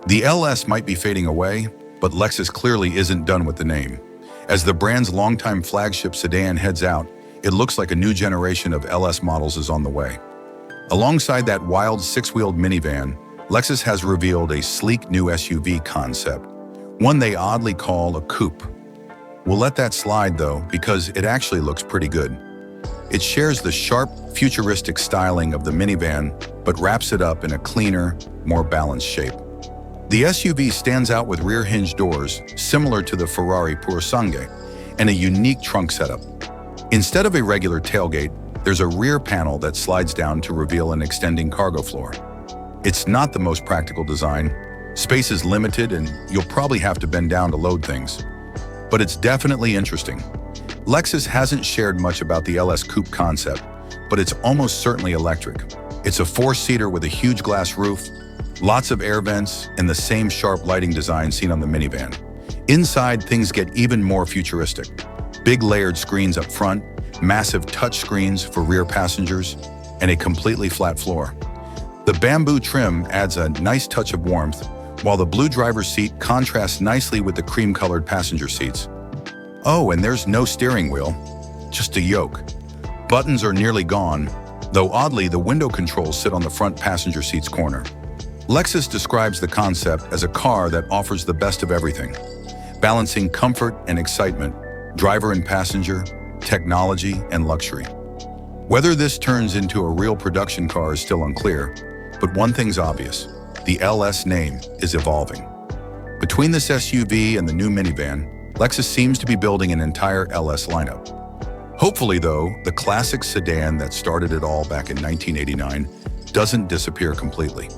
The LS might be fading away, but Lexus clearly isn't done with the name. As the brand's longtime flagship sedan heads out, it looks like a new generation of LS models is on the way. Alongside that wild six-wheeled minivan, Lexus has revealed a sleek new SUV concept, one they oddly call a coupe. We'll let that slide though, because it actually looks pretty good. It shares the sharp, futuristic styling of the minivan, but wraps it up in a cleaner, more balanced shape. The SUV stands out with rear-hinged doors, similar to the Ferrari Purosangue, and a unique trunk setup. Instead of a regular tailgate, there's a rear panel that slides down to reveal an extending cargo floor. It's not the most practical design. Space is limited and you'll probably have to bend down to load things. But it's definitely interesting. Lexus hasn't shared much about the LS Coupe concept, but it's almost certainly electric. It's a four-seater with a huge glass roof, lots of air vents, and the same sharp lighting design seen on the minivan. Inside, things get even more futuristic. Big layered screens up front, massive touch screens for rear passengers, and a completely flat floor. The bamboo trim adds a nice touch of warmth, while the blue driver's seat contrasts nicely with the cream-colored passenger seats. Oh, and there's no steering wheel, just a yoke. Buttons are nearly gone, though oddly the window controls sit on the front passenger seat's corner. Lexus describes the concept as a car that offers the best of everything, balancing comfort and excitement, driver and passenger, technology and luxury. Whether this turns into a real production car is still unclear, but one thing's obvious: the LS name is evolving. Between this SUV and the new minivan, Lexus seems to be building an entire LS lineup. Hopefully, though, the classic sedan that started it all back in 1989 doesn't disappear completely.